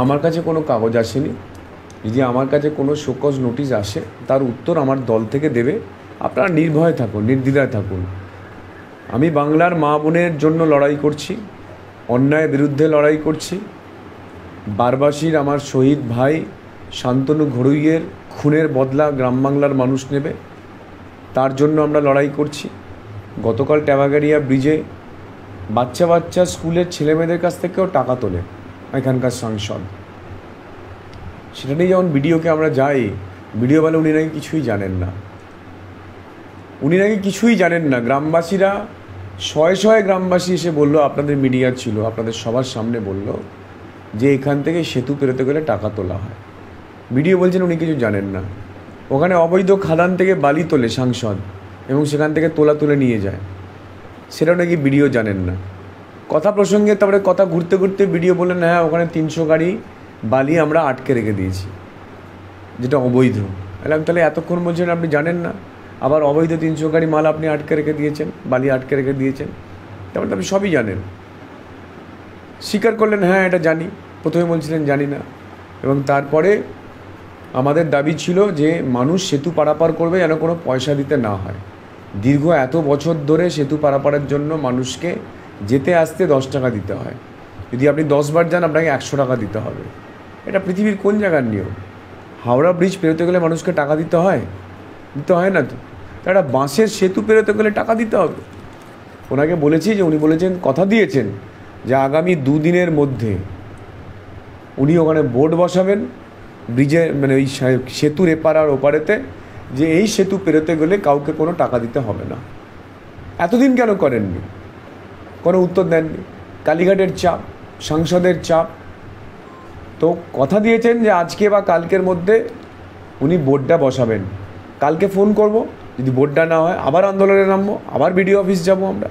আমার কাছে কোনো কাগজ আসেনি। যদি আমার কাছে কোনো শোকজ নোটিশ আসে তার উত্তর আমার দল থেকে দেবে। আপনারা নির্ভয়ে থাকুন, নির্দ্বিধায় থাকুন। আমি বাংলার মা বোনের জন্য লড়াই করছি, অন্যায়ের বিরুদ্ধে লড়াই করছি। বারবাসীর আমার শহীদ ভাই শান্তনু ঘড়ুইয়ের খুনের বদলা গ্রাম বাংলার মানুষ নেবে, তার জন্য আমরা লড়াই করছি। গতকাল ট্যাবাগারিয়া ব্রিজে বাচ্চা স্কুলের ছেলেমেয়েদের কাছ থেকেও টাকা তোলে এখানকার সাংসদ। সেটা নিয়ে যখন বিডিওকে আমরা যাই, বিডিও বলে উনি নাকি কিছুই জানেন না, উনি নাকি কিছুই জানেন না। গ্রামবাসীরা শয়ে গ্রামবাসী এসে বললো, আপনাদের মিডিয়া ছিল, আপনাদের সবার সামনে বলল যে এখান থেকে সেতু পেরোতে গেলে টাকা তোলা হয়। বিডিও বলছেন উনি কিছু জানেন না। ওখানে অবৈধ খাদান থেকে বালি তোলে সাংসদ এবং সেখান থেকে তুলে নিয়ে যায়, সেটাও নাকি বিডিও জানেন না। কথা প্রসঙ্গে তারপরে কথা ঘুরতে ঘুরতে বিডিও বললেন, হ্যাঁ ওখানে 300 গাড়ি বালি আমরা আটকে রেখে দিয়েছি, যেটা অবৈধ। তাহলে এতক্ষণ বলছেন আপনি জানেন না, আবার অবৈধ 300 গাড়ি মাল আপনি আটকে রেখে দিয়েছেন, বালি আটকে রেখে দিয়েছেন, তারপরে আপনি সবই জানেন। স্বীকার করলেন, হ্যাঁ এটা জানি। প্রথমে বলছিলেন জানি না, এবং তারপরে আমাদের দাবি ছিল যে মানুষ সেতু পারাপার করবে যেন কোনো পয়সা দিতে না হয়। দীর্ঘ এত বছর ধরে সেতু পারাপারের জন্য মানুষকে যেতে আসতে 10 টাকা দিতে হয়। যদি আপনি 10 বার যান আপনাকে 100 টাকা দিতে হবে। এটা পৃথিবীর কোন জায়গার নিয়ম? হাওড়া ব্রিজ পেরোতে গেলে মানুষকে টাকা দিতে হয়? দিতে হয় না তো। একটা বাঁশের সেতু পেরোতে গেলে টাকা দিতে হবে। ওনাকে বলেছি যে, উনি বলেছেন, কথা দিয়েছেন যে আগামী 2 দিনের মধ্যে উনি ওখানে বোর্ড বসাবেন ব্রিজে, মানে ওই সেতুর এপার আর ওপারেতে, যে এই সেতু পেরোতে গেলে কাউকে কোনো টাকা দিতে হবে না। এতদিন কেন করেননি? কোনো উত্তর দেননি। কালীঘাটের চাপ, সাংসদের চাপ। তো কথা দিয়েছেন যে আজকে বা কালকের মধ্যে উনি বোর্ডটা বসাবেন। কালকে ফোন করব, যদি বোর্ডটা না হয় আবার আন্দোলনে নামবো, আবার বিডিও অফিস যাব আমরা।